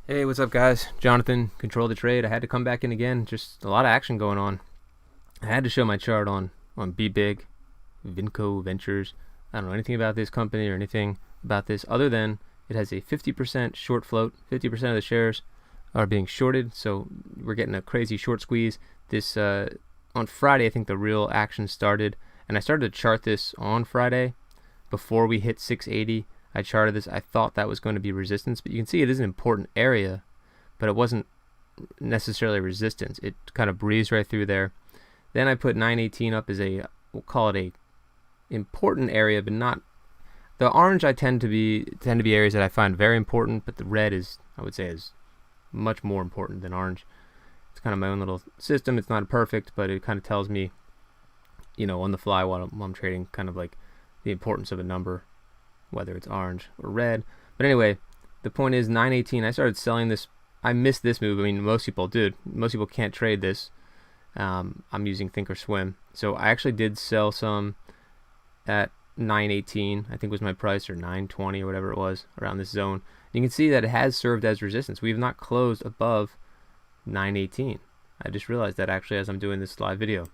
Hey, what's up, guys? Jonathan, Control the Trade. I had to come back in again. Just a lot of action going on. I had to show my chart on BBIG, Vinco Ventures. I don't know anything about this company or anything about this other than it has a 50% short float. 50% of the shares are being shorted, so we're getting a crazy short squeeze. This on Friday, I think the real action started, and I started to chart this on Friday before we hit 680. I charted this. I thought that was going to be resistance, but you can see it is an important area, but it wasn't necessarily resistance. It kind of breezed right through there. Then I put 918 up as we'll call it a important area, but not the orange. I tend to be areas that I find very important, but the red is, I would say, is much more important than orange. It's kind of my own little system. It's not perfect, but it kind of tells me, on the fly while I'm trading, kind of like the importance of a number, whether it's orange or red. But anyway, the point is 918. I started selling this. I missed this move. I mean, most people did. Most people can't trade this. I'm using Thinkorswim. So I actually did sell some at 918, I think was my price, or 920 or whatever it was, around this zone. You can see that it has served as resistance. We have not closed above 918. I just realized that actually as I'm doing this live video.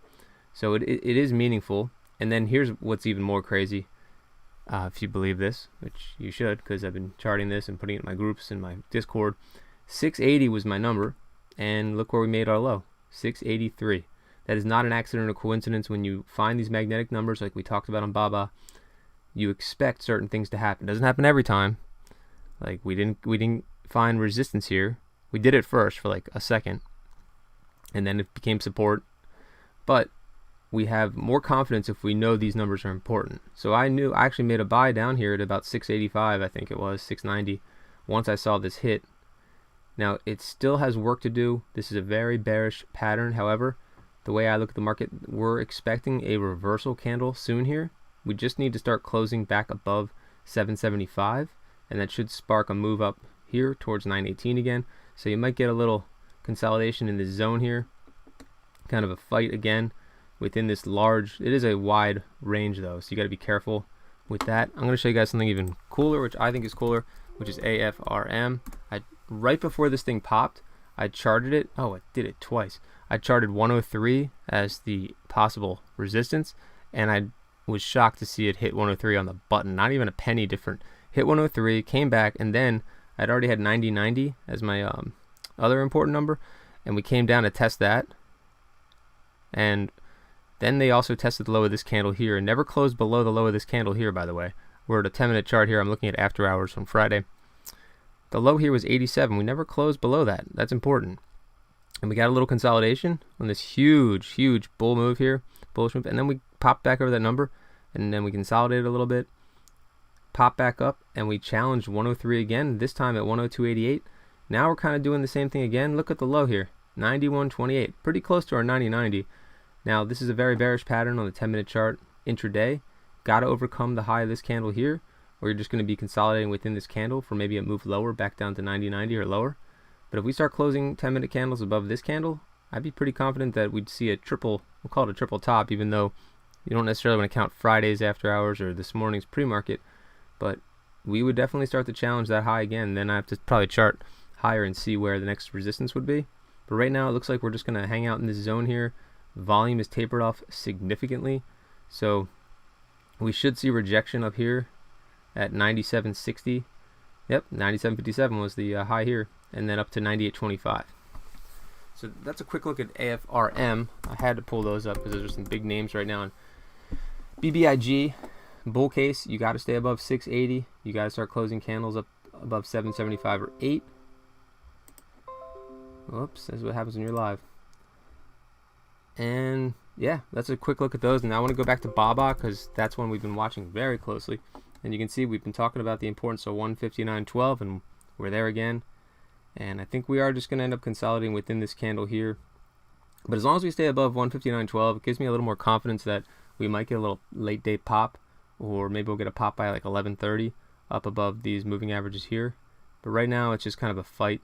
So it is meaningful. And then here's what's even more crazy. If you believe this, which you should, because I've been charting this and putting it in my groups in my Discord. 680 was my number, and look where we made our low, 683. That is not an accident or coincidence. When you find these magnetic numbers like we talked about on BABA, you expect certain things to happen. It doesn't happen every time. Like we didn't find resistance here. We did it first for like a second, and then it became support. But we have more confidence if we know these numbers are important. So I actually made a buy down here at about 685, I think it was 690, once I saw this hit. Now it still has work to do. This is a very bearish pattern. However, the way I look at the market, we're expecting a reversal candle soon here. We just need to start closing back above 775, and that should spark a move up here towards 918 again. So you might get a little consolidation in this zone here, kind of a fight again within this large. It is a wide range though, so you got to be careful with that. I'm going to show you guys something even cooler, which I think is cooler, which is AFRM. Right before this thing popped, I charted it. Oh, I did it twice. I charted 103 as the possible resistance, and I was shocked to see it hit 103 on the button. Not even a penny different. Hit 103, came back, and then I'd already had 9090 as my other important number, and we came down to test that, and then they also tested the low of this candle here and never closed below the low of this candle here, by the way. We're at a 10-minute chart here. I'm looking at after hours from Friday. The low here was 87. We never closed below that. That's important. And we got a little consolidation on this huge, huge bull move here, bullish move. And then we popped back over that number, and then we consolidated a little bit, popped back up, and we challenged 103 again, this time at 102.88. Now we're kind of doing the same thing again. Look at the low here, 91.28. Pretty close to our 90.90. Now, this is a very bearish pattern on the 10-minute chart intraday. Got to overcome the high of this candle here, or you're just going to be consolidating within this candle for maybe a move lower, back down to 90.90 or lower. But if we start closing 10-minute candles above this candle, I'd be pretty confident that we'd see a triple, we'll call it a triple top, even though you don't necessarily want to count Friday's after hours or this morning's pre-market. But we would definitely start to challenge that high again. Then I have to probably chart higher and see where the next resistance would be. But right now, it looks like we're just going to hang out in this zone here. Volume is tapered off significantly, so we should see rejection up here at 97.60. Yep, 97.57 was the high here, and then up to 98.25. So that's a quick look at AFRM. I had to pull those up because those are some big names right now. And BBIG, bull case, you got to stay above 680. You got to start closing candles up above 775 or 8. Whoops, that's what happens when you're live. And yeah, that's a quick look at those. And I want to go back to BABA because that's one we've been watching very closely. And you can see we've been talking about the importance of 159.12, and we're there again. And I think we are just going to end up consolidating within this candle here. But as long as we stay above 159.12, it gives me a little more confidence that we might get a little late day pop, or maybe we'll get a pop by like 11:30 up above these moving averages here. But right now it's just kind of a fight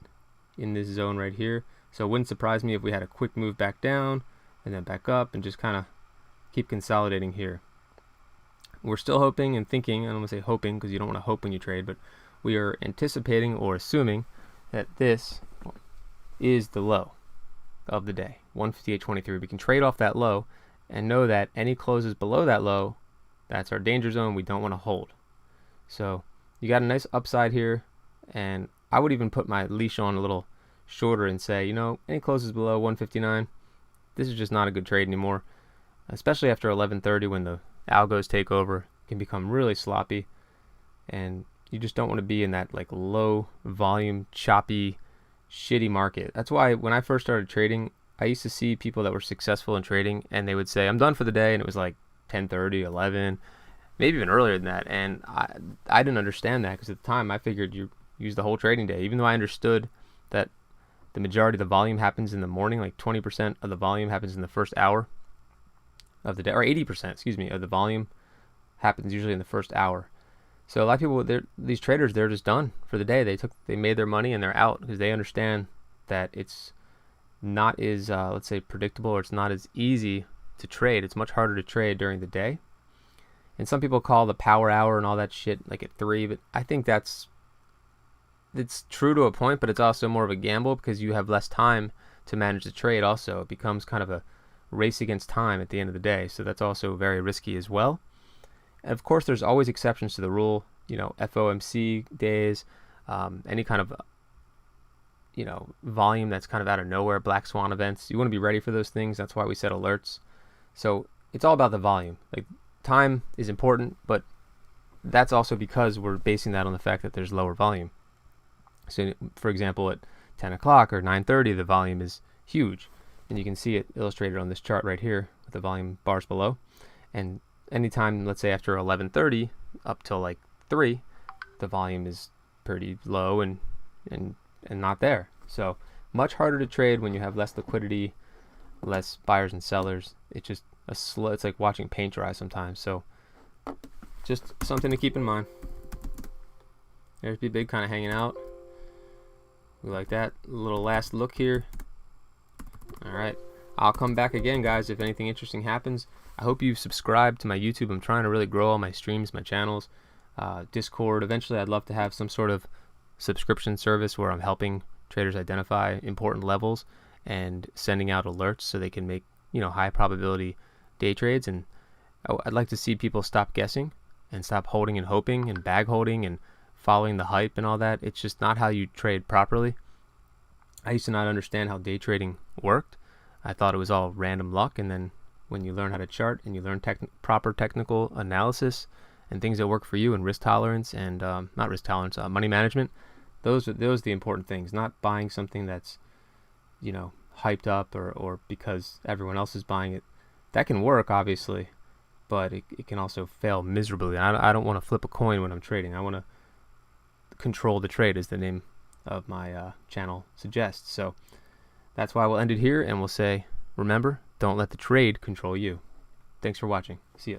in this zone right here. So it wouldn't surprise me if we had a quick move back down and then back up and just kind of keep consolidating here. We're still hoping and thinking, I don't want to say hoping because you don't want to hope when you trade, but we are anticipating or assuming that this is the low of the day, 158.23. We can trade off that low and know that any closes below that low, that's our danger zone. We don't want to hold. So you got a nice upside here, and I would even put my leash on a little shorter and say, any closes below 159, this is just not a good trade anymore, especially after 11:30 when the algos take over. It can become really sloppy, and you just don't want to be in that like low volume, choppy, shitty market. That's why when I first started trading, I used to see people that were successful in trading, and they would say, I'm done for the day, and it was like 10:30, 11, maybe even earlier than that. And I didn't understand that, because at the time I figured you use the whole trading day, even though I understood that the majority of the volume happens in the morning, like 20% of the volume happens in the first hour of the day, or 80%, excuse me, of the volume happens usually in the first hour. So a lot of people, these traders, they're just done for the day. They made their money and they're out, because they understand that it's not as, let's say, predictable, or it's not as easy to trade. It's much harder to trade during the day. And some people call the power hour and all that shit like at 3, but I think it's true to a point, but it's also more of a gamble, because you have less time to manage the trade. Also, it becomes kind of a race against time at the end of the day, so that's also very risky as well. And of course, there's always exceptions to the rule. FOMC days, any kind of volume that's kind of out of nowhere, black swan events. You want to be ready for those things. That's why we set alerts. So it's all about the volume. Like, time is important, but that's also because we're basing that on the fact that there's lower volume. So, for example, at 10 o'clock or 9:30, the volume is huge. And you can see it illustrated on this chart right here with the volume bars below. And anytime, let's say after 11:30 up till like 3, the volume is pretty low and not there. So much harder to trade when you have less liquidity, less buyers and sellers. It's just it's like watching paint dry sometimes. So just something to keep in mind. There's BBIG kind of hanging out. We like that. A little last look here. All right, I'll come back again, guys, if anything interesting happens. I hope you've subscribed to my YouTube. I'm trying to really grow all my streams, my channels, Discord. Eventually, I'd love to have some sort of subscription service where I'm helping traders identify important levels and sending out alerts so they can make high probability day trades. And I'd like to see people stop guessing and stop holding and hoping and bag holding and following the hype and all that. It's just not how you trade properly. I used to not understand how day trading worked. I thought it was all random luck, and then when you learn how to chart and you learn proper technical analysis and things that work for you, and risk tolerance and not risk tolerance, money management, those are the important things. Not buying something that's hyped up or because everyone else is buying it. That can work, obviously, but it can also fail miserably. I don't want to flip a coin when I'm trading. I want to control the trade, as the name of my channel suggests. So that's why we'll end it here, and we'll say, remember, don't let the trade control you. Thanks for watching. See ya.